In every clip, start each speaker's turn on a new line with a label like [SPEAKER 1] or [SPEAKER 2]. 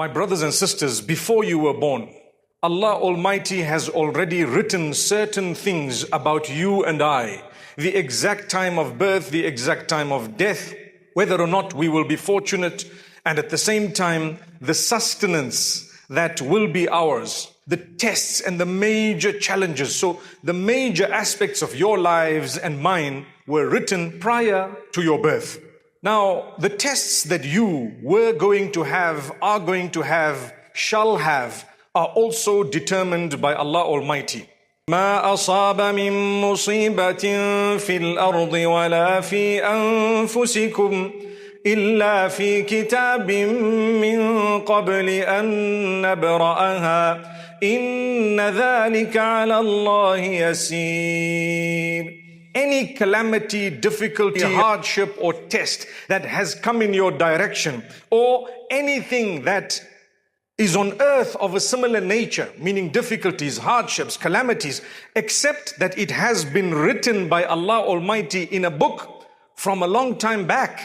[SPEAKER 1] My brothers and sisters, before you were born, Allah Almighty has already written certain things about you and I. The exact time of birth, the exact time of death, whether or not we will be fortunate, and at the same time, the sustenance that will be ours, the tests and the major challenges. So the major aspects of your lives and mine were written prior to your birth. Now, the tests that you were going to have, are going to have, shall have, are also determined by Allah Almighty. ما أصاب من مصيبة في الأرض ولا في أنفسكم إلا في كتاب من قبل أن نبرأها إن ذلك على الله يسير. Any calamity, difficulty, hardship or test that has come in your direction, or anything that is on earth of a similar nature, meaning difficulties, hardships, calamities, except that it has been written by Allah Almighty in a book from a long time back.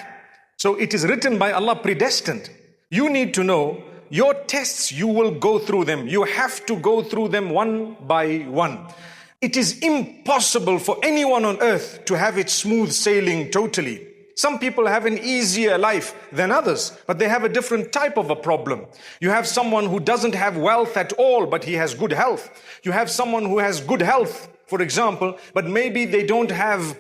[SPEAKER 1] So it is written by Allah, predestined. You need to know your tests, you will go through them. You have to go through them one by one. It is impossible for anyone on earth to have it smooth sailing totally. Some people have an easier life than others, but they have a different type of a problem. You have someone who doesn't have wealth at all, but he has good health. You have someone who has good health, for example, but maybe they don't have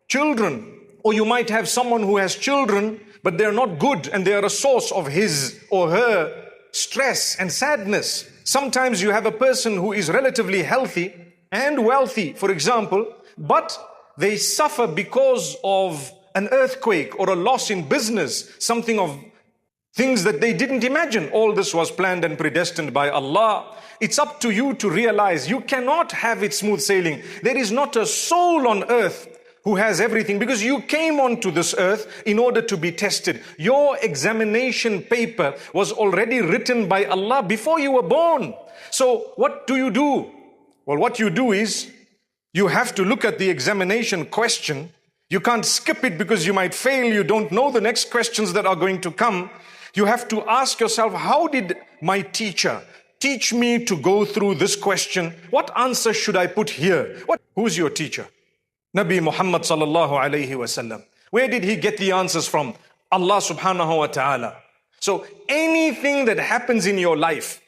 [SPEAKER 1] children. Or you might have someone who has children, but they're not good and they are a source of his or her stress and sadness. Sometimes you have a person who is relatively healthy and wealthy, for example, but they suffer because of an earthquake or a loss in business, something of things that they didn't imagine. All this was planned and predestined by Allah. It's up to you to realize you cannot have it smooth sailing. There is not a soul on earth who has everything, because you came onto this earth in order to be tested. Your examination paper was already written by Allah before you were born. So what do you do? Well, what you do is you have to look at the examination question. You can't skip it because you might fail. You don't know the next questions that are going to come. You have to ask yourself, how did my teacher teach me to go through this question? What answer should I put here? Who's your teacher? Nabi Muhammad sallallahu alayhi wasallam. Where did he get the answers from? Allah subhanahu wa ta'ala. So anything that happens in your life,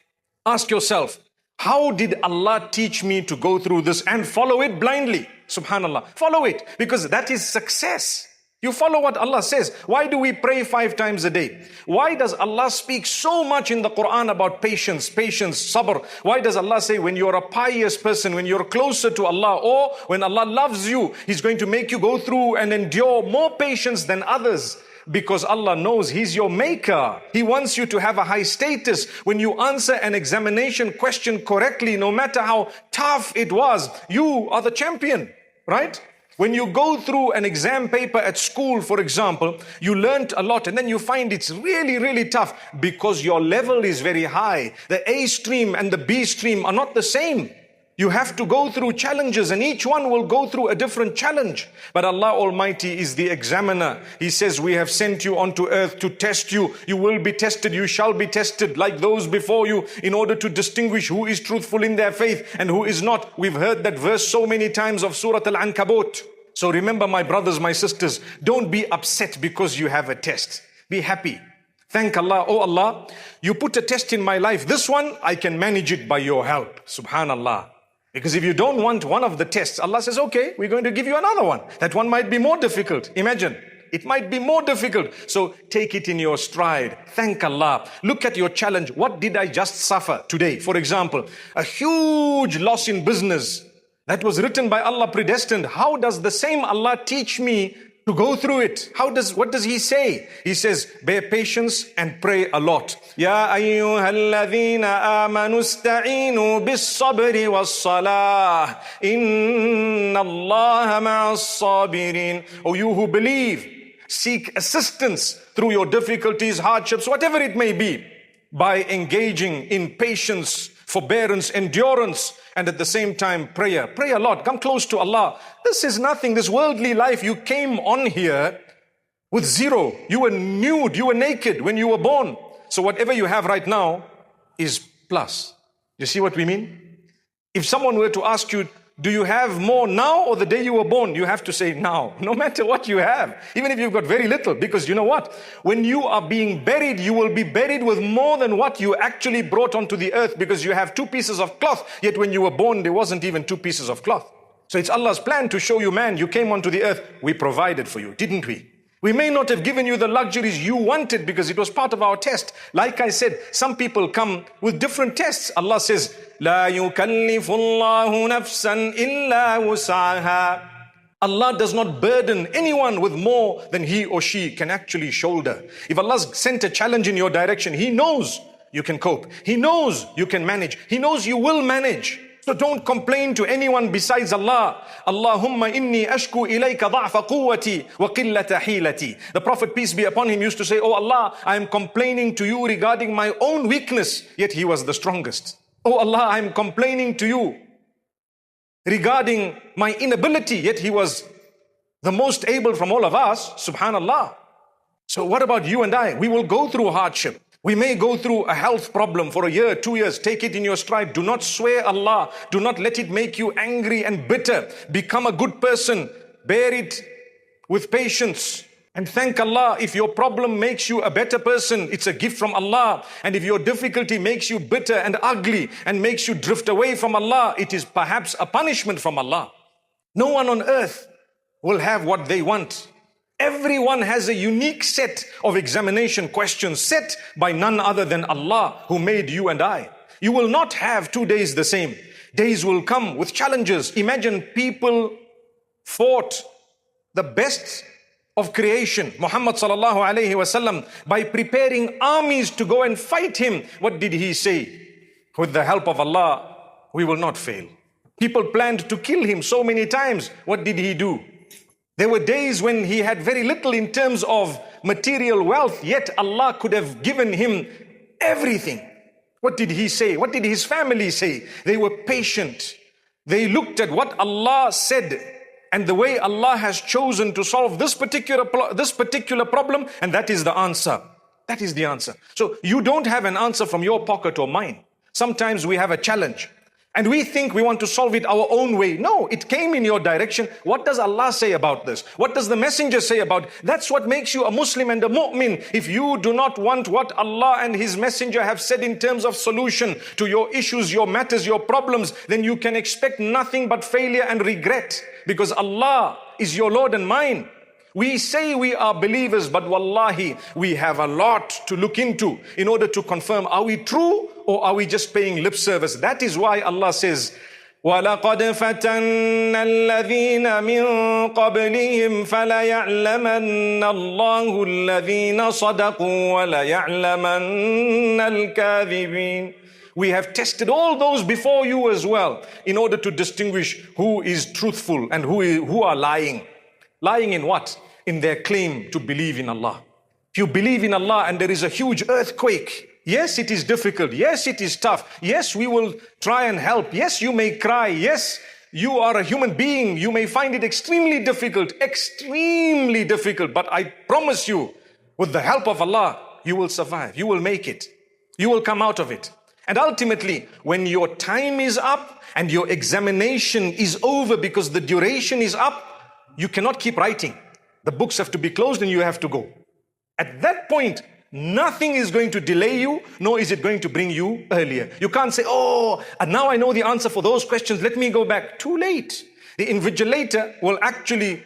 [SPEAKER 1] ask yourself, how did Allah teach me to go through this, and follow it blindly? Subhanallah. Follow it, because that is success. You follow what Allah says. Why do we pray 5 times a day? Why does Allah speak so much in the Quran about patience, sabr? Why does Allah say when you're a pious person, when you're closer to Allah, or when Allah loves you, He's going to make you go through and endure more patience than others? Because Allah knows He's your maker. He wants you to have a high status. When you answer an examination question correctly, no matter how tough it was, you are the champion, right? When you go through an exam paper at school, for example, you learnt a lot and then you find it's really, really tough because your level is very high. The A stream and the B stream are not the same. You have to go through challenges, and each one will go through a different challenge. But Allah Almighty is the examiner. He says, we have sent you onto earth to test you. You will be tested. You shall be tested like those before you, in order to distinguish who is truthful in their faith and who is not. We've heard that verse so many times of Surah Al-Ankabut. So remember, my brothers, my sisters, don't be upset because you have a test. Be happy. Thank Allah. Oh Allah, you put a test in my life. This one, I can manage it by your help. Subhanallah. Because if you don't want one of the tests, Allah says, okay, we're going to give you another one. That one might be more difficult. Imagine, it might be more difficult. So take it in your stride. Thank Allah. Look at your challenge. What did I just suffer today? For example, a huge loss in business that was written by Allah, predestined. How does the same Allah teach me to go through it? What does He say? He says, bear patience and pray a lot. Ya ayyuhalladhina amanu ista'inu bis-sabri was-salah. Inna Allaha ma'as-sabirin. O you who believe, seek assistance through your difficulties, hardships, whatever it may be, by engaging in patience, forbearance, endurance, and at the same time prayer. Pray a lot. Come close to Allah. This is nothing. This worldly life, you came on here with zero. You were nude. You were naked when you were born. So whatever you have right now is plus. You see what we mean? If someone were to ask you, do you have more now or the day you were born? You have to say now, no matter what you have, even if you've got very little, because you know what? When you are being buried, you will be buried with more than what you actually brought onto the earth, because you have 2 pieces of cloth, yet when you were born, there wasn't even 2 pieces of cloth. So it's Allah's plan to show you, man, you came onto the earth, we provided for you, didn't we? We may not have given you the luxuries you wanted because it was part of our test. Like I said, some people come with different tests. Allah says, لا يكلف الله نفسا إلا وسعها. Allah does not burden anyone with more than he or she can actually shoulder. If Allah's sent a challenge in your direction, He knows you can cope. He knows you can manage. He knows you will manage. So don't complain to anyone besides Allah. Allahumma inni ashku ilayka dha'fa quwwati wa qillata hilati. The Prophet, peace be upon him, used to say, oh Allah, I am complaining to you regarding my own weakness, yet he was the strongest. Oh Allah, I am complaining to you regarding my inability, yet he was the most able from all of us, subhanallah. So what about you and I? We will go through hardship. We may go through a health problem for a year, 2 years. Take it in your stride. Do not swear Allah. Do not let it make you angry and bitter. Become a good person. Bear it with patience. And thank Allah. If your problem makes you a better person, it's a gift from Allah. And if your difficulty makes you bitter and ugly and makes you drift away from Allah, it is perhaps a punishment from Allah. No one on earth will have what they want. Everyone has a unique set of examination questions set by none other than Allah, who made you and I. You will not have 2 days the same. Days will come with challenges. Imagine people fought the best of creation, Muhammad sallallahu alayhi wasallam, by preparing armies to go and fight him. What did he say? With the help of Allah, we will not fail. People planned to kill him so many times. What did he do? There were days when he had very little in terms of material wealth, yet Allah could have given him everything. What did he say? What did his family say? They were patient. They looked at what Allah said and the way Allah has chosen to solve this particular problem, and that is the answer. That is the answer. So you don't have an answer from your pocket or mine. Sometimes we have a challenge and we think we want to solve it our own way. No, it came in your direction. What does Allah say about this? What does the messenger say about it? That's what makes you a Muslim and a mu'min. If you do not want what Allah and His messenger have said in terms of solution to your issues, your matters, your problems, then you can expect nothing but failure and regret, because Allah is your Lord and mine. We say we are believers, but wallahi, we have a lot to look into in order to confirm, are we true or are we just paying lip service? That is why Allah says, وَلَقَدْ فَتَنَّ الَّذِينَ مِن قَبْلِهِمْ فَلَيَعْلَمَنَّ اللَّهُ الَّذِينَ صَدَقُوا وَلَيَعْلَمَنَّ الْكَاذِبِينَ. We have tested all those before you as well in order to distinguish who is truthful and who are lying. Lying in what? In their claim to believe in Allah. If you believe in Allah and there is a huge earthquake, yes, it is difficult. Yes, it is tough. Yes, we will try and help. Yes, you may cry. Yes, you are a human being. You may find it extremely difficult. But I promise you, with the help of Allah, you will survive. You will make it. You will come out of it. And ultimately, when your time is up and your examination is over because the duration is up, you cannot keep writing. The books have to be closed and you have to go. At that point, nothing is going to delay you, nor is it going to bring you earlier. You can't say, oh, and now I know the answer for those questions, let me go back. Too late. The invigilator will actually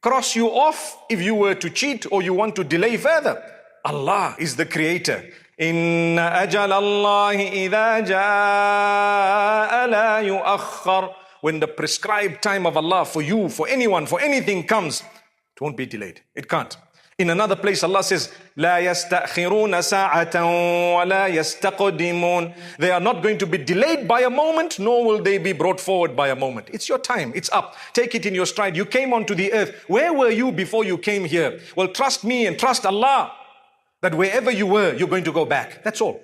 [SPEAKER 1] cross you off if you were to cheat or you want to delay further. Allah is the creator. Inna ajal Allahi idha jaa la yuakhkhar. When the prescribed time of Allah for you, for anyone, for anything comes, it won't be delayed. It can't. In another place, Allah says, لا يستأخرون ساعة ولا يستقدمون. They are not going to be delayed by a moment, nor will they be brought forward by a moment. It's your time. It's up. Take it in your stride. You came onto the earth. Where were you before you came here? Well, trust me and trust Allah that wherever you were, you're going to go back. That's all.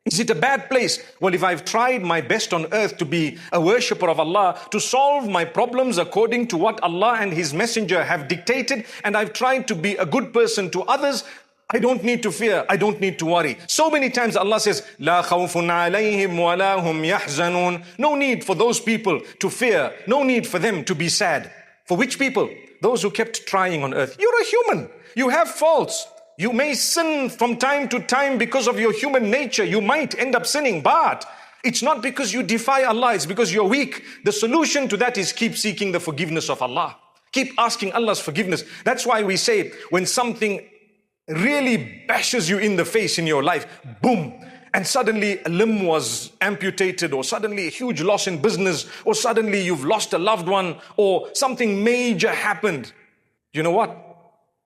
[SPEAKER 1] Is it a bad place? Well, if I've tried my best on earth to be a worshipper of Allah, to solve my problems according to what Allah and His messenger have dictated, and I've tried to be a good person to others, I don't need to fear. I don't need to worry. So many times Allah says, لا خوف عليهم ولا هم يحزنون. No need for those people to fear. No need for them to be sad. For which people? Those who kept trying on earth. You're a human. You have faults. You may sin from time to time because of your human nature. You might end up sinning, but it's not because you defy Allah. It's because you're weak. The solution to that is keep seeking the forgiveness of Allah. Keep asking Allah's forgiveness. That's why we say when something really bashes you in the face in your life, boom, and suddenly a limb was amputated, or suddenly a huge loss in business, or suddenly you've lost a loved one, or something major happened. You know what?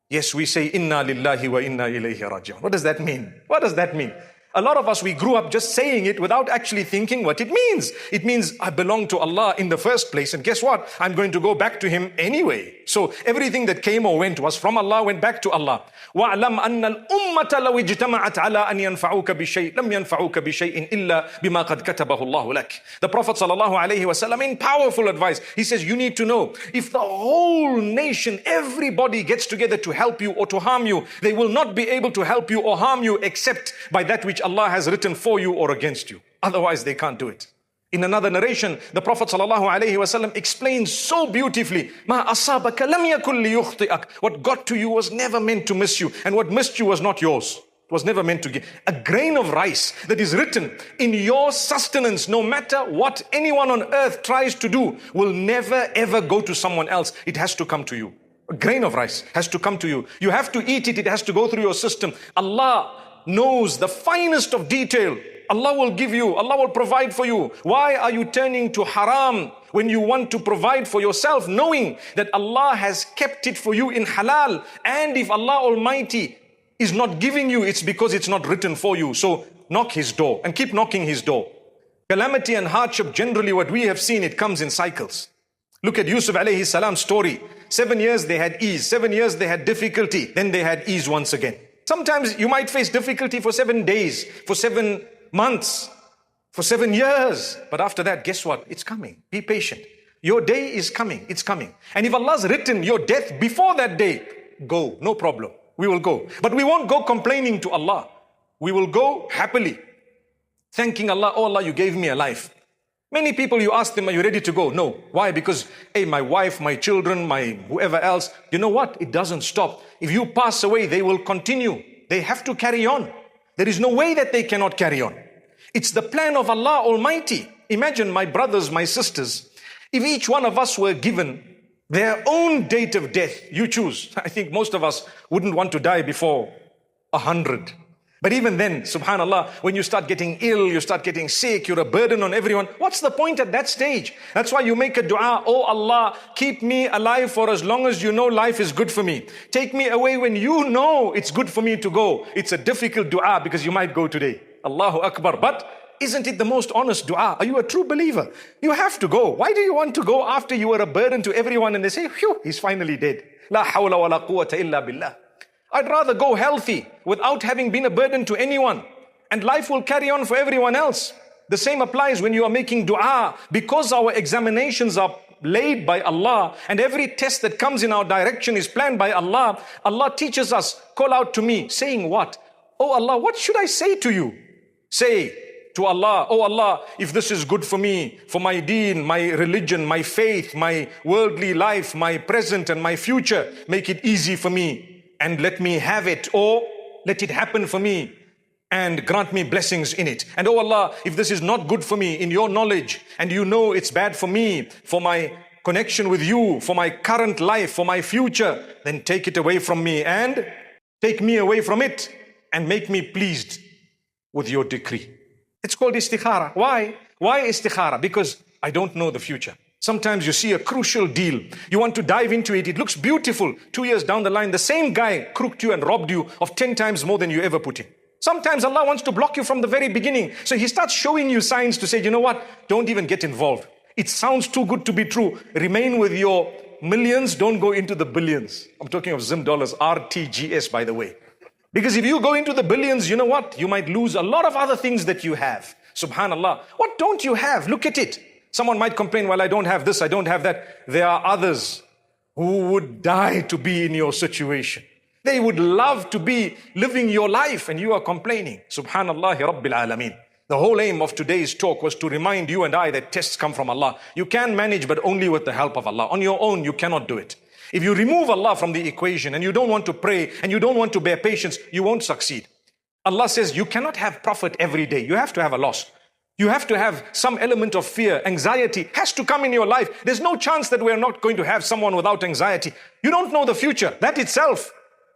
[SPEAKER 1] Yes, we say, Inna lillahi wa inna ilayhi raji'un. What does that mean? What does that mean? A lot of us, we grew up just saying it without actually thinking what it means. It means I belong to Allah in the first place, and guess what? I'm going to go back to Him anyway. So everything that came or went was from Allah, went back to Allah. وَاعْلَمْ أَنَّ الْأُمَّةَ لَوْ اجْتَمَعَتْ عَلَىٰ أَنْ يَنْفَعُوكَ بِشَيْءٍ لَمْ يَنْفَعُوكَ بِشَيْءٍ إِلَّا بِمَا قَدْ كَتَبَهُ اللَّهُ لَكَ. The Prophet ﷺ, in powerful advice, he says, you need to know, if the whole nation, everybody gets together to help you or to harm you, they will not be able to help you or harm you except by that which Allah has written for you or against you. Otherwise, they can't do it. In another narration, the Prophet ﷺ explains so beautifully, مَا أَصَابَكَ لَمْ يَكُنْ لِيُخْطِئَكَ. What got to you was never meant to miss you, and what missed you was not yours. It was never meant to get. A grain of rice that is written in your sustenance, no matter what anyone on earth tries to do, will never ever go to someone else. It has to come to you. A grain of rice has to come to you. You have to eat it. It has to go through your system. Allah knows the finest of detail. Allah will give you, Allah will provide for you. Why are you turning to haram when you want to provide for yourself, knowing that Allah has kept it for you in halal? And if Allah Almighty is not giving you, it's because it's not written for you. So knock His door and keep knocking His door. Calamity and hardship, generally what we have seen, it comes in cycles. Look at Yusuf alayhi salam's story. 7 years they had ease, 7 years they had difficulty, then they had ease once again. Sometimes you might face difficulty for 7 days, for 7 months, for 7 years. But after that, guess what? It's coming. Be patient. Your day is coming. It's coming. And if Allah's written your death before that day, go. No problem. We will go. But we won't go complaining to Allah. We will go happily, thanking Allah. Oh Allah, you gave me a life. Many people, you ask them, are you ready to go? No. Why? Because, hey, my wife, my children, my whoever else, you know what? It doesn't stop. If you pass away, they will continue. They have to carry on. There is no way that they cannot carry on. It's the plan of Allah Almighty. Imagine, my brothers, my sisters, if each one of us were given their own date of death, you choose. I think most of us wouldn't want to die before 100. But even then, subhanallah, when you start getting ill, you start getting sick, you're a burden on everyone. What's the point at that stage? That's why you make a dua, oh Allah, keep me alive for as long as you know life is good for me. Take me away when you know it's good for me to go. It's a difficult dua because you might go today. Allahu Akbar. But isn't it the most honest dua? Are you a true believer? You have to go. Why do you want to go after you were a burden to everyone and they say, phew, he's finally dead. La hawla wa la quwwata illa billah. I'd rather go healthy without having been a burden to anyone, and life will carry on for everyone else. The same applies when you are making dua. Because our examinations are laid by Allah and every test that comes in our direction is planned by Allah, Allah teaches us, call out to me, saying what? Oh Allah, what should I say to you? Say to Allah, oh Allah, if this is good for me, for my deen, my religion, my faith, my worldly life, my present and my future, make it easy for me. And let me have it, or let it happen for me and grant me blessings in it. And oh Allah, if this is not good for me in your knowledge and you know it's bad for me, for my connection with you, for my current life, for my future, then take it away from me and take me away from it and make me pleased with your decree. It's called istikhara. Why? Why istikhara? Because I don't know the future. Sometimes you see a crucial deal. You want to dive into it. It looks beautiful. 2 years down the line, the same guy crooked you and robbed you of 10 times more than you ever put in. Sometimes Allah wants to block you from the very beginning. So He starts showing you signs to say, you know what? Don't even get involved. It sounds too good to be true. Remain with your millions. Don't go into the billions. I'm talking of Zim dollars, RTGS, by the way. Because if you go into the billions, you know what? You might lose a lot of other things that you have. Subhanallah. What don't you have? Look at it. Someone might complain, well, I don't have this, I don't have that. There are others who would die to be in your situation. They would love to be living your life and you are complaining. Subhanallah Rabbil Alameen. The whole aim of today's talk was to remind you and I that tests come from Allah. You can manage, but only with the help of Allah. On your own, you cannot do it. If you remove Allah from the equation and you don't want to pray and you don't want to bear patience, you won't succeed. Allah says you cannot have profit every day. You have to have a loss. You have to have some element of fear. Anxiety has to come in your life. There's no chance that we're not going to have someone without anxiety. You don't know the future. That itself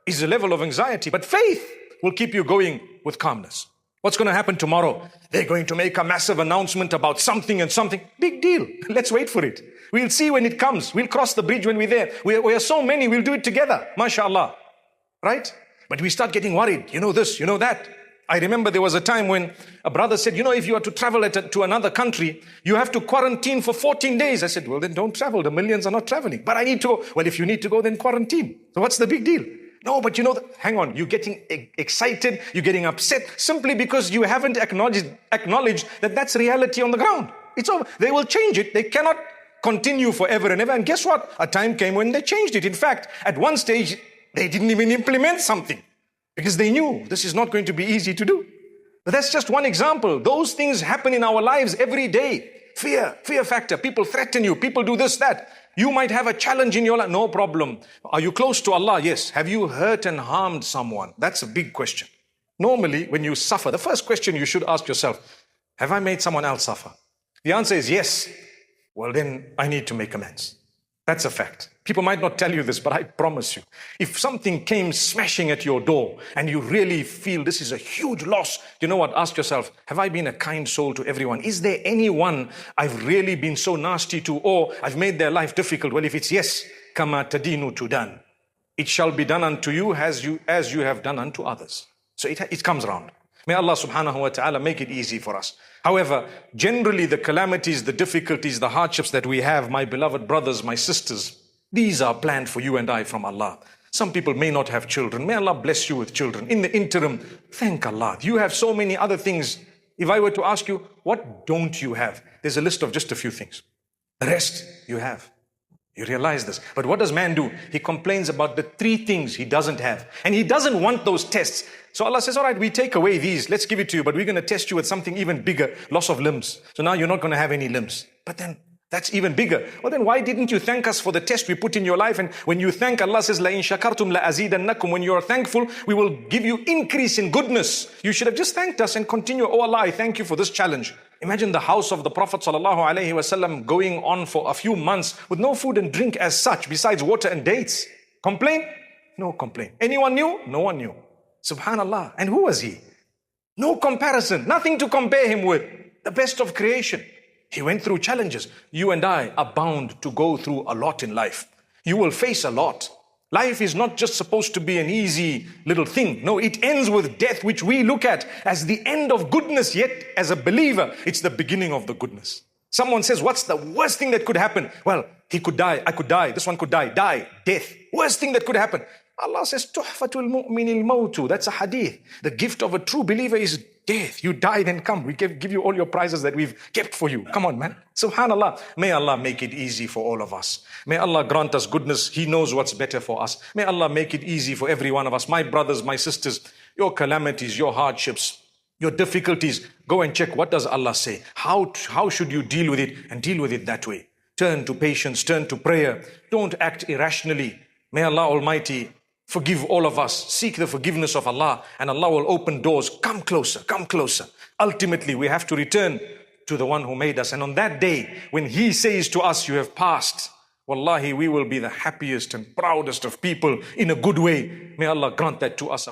[SPEAKER 1] is a level of anxiety. But faith will keep you going with calmness. What's going to happen tomorrow? They're going to make a massive announcement about something and something. Big deal. Let's wait for it. We'll see when it comes. We'll cross the bridge when we're there. We are so many. We'll do it together. MashaAllah. Right? But we start getting worried. You know this, you know that. I remember there was a time when a brother said, if you are to travel to another country, you have to quarantine for 14 days. I said, well, then don't travel. The millions are not traveling. But I need to go. Well, if you need to go, then quarantine. So what's the big deal? No, but hang on. You're getting excited. You're getting upset simply because you haven't acknowledged that that's reality on the ground. It's over. They will change it. They cannot continue forever and ever. And guess what? A time came when they changed it. In fact, at one stage, they didn't even implement something. Because they knew this is not going to be easy to do. But that's just one example. Those things happen in our lives every day. Fear factor. People threaten you. People do this, that. You might have a challenge in your life. No problem. Are you close to Allah? Yes. Have you hurt and harmed someone? That's a big question. Normally, when you suffer, the first question you should ask yourself, have I made someone else suffer? The answer is yes. Well, then I need to make amends. That's a fact. People might not tell you this, but I promise you, if something came smashing at your door and you really feel this is a huge loss, you know what? Ask yourself, have I been a kind soul to everyone? Is there anyone I've really been so nasty to, or I've made their life difficult? Well, if it's yes, kama tadinu tudan. It shall be done unto you as you have done unto others. So it comes around. May Allah subhanahu wa ta'ala make it easy for us. However, generally the calamities, the difficulties, the hardships that we have, my beloved brothers, my sisters, these are planned for you and I from Allah. Some people may not have children. May Allah bless you with children. In the interim, thank Allah. You have so many other things. If I were to ask you, what don't you have? There's a list of just a few things. The rest you have. You realize this. But what does man do? He complains about the 3 things he doesn't have. And he doesn't want those tests. So Allah says, all right, we take away these. Let's give it to you. But we're going to test you with something even bigger. Loss of limbs. So now you're not going to have any limbs. But then that's even bigger. Well, then why didn't you thank us for the test we put in your life? And when you thank, Allah says, لَإِن شَكَرْتُمْ لَأَزِيدَنَّكُمْ. When you're thankful, we will give you increase in goodness. You should have just thanked us and continue. Oh Allah, I thank you for this challenge. Imagine the house of the Prophet ﷺ going on for a few months with no food and drink as such, besides water and dates. Complain? No complaint. Anyone knew? No one knew. Subhanallah. And who was he? No comparison. Nothing to compare him with. The best of creation. He went through challenges. You and I are bound to go through a lot in life. You will face a lot. Life is not just supposed to be an easy little thing. No, it ends with death, which we look at as the end of goodness. Yet, as a believer, it's the beginning of the goodness. Someone says, what's the worst thing that could happen? Well, he could die, I could die, this one could die. Die, death. Worst thing that could happen. Allah says, Tuhfatul mu'minil mawtu. That's a hadith. The gift of a true believer is death. You die, then come. We give you all your prizes that we've kept for you. Come on, man. Subhanallah. May Allah make it easy for all of us. May Allah grant us goodness. He knows what's better for us. May Allah make it easy for every one of us. My brothers, my sisters, your calamities, your hardships, your difficulties, go and check what does Allah say. How should you deal with it? And deal with it that way. Turn to patience, turn to prayer. Don't act irrationally. May Allah Almighty forgive all of us. Seek the forgiveness of Allah and Allah will open doors. Come closer, come closer. Ultimately, we have to return to the one who made us. And on that day, when He says to us, you have passed, wallahi, we will be the happiest and proudest of people in a good way. May Allah grant that to us.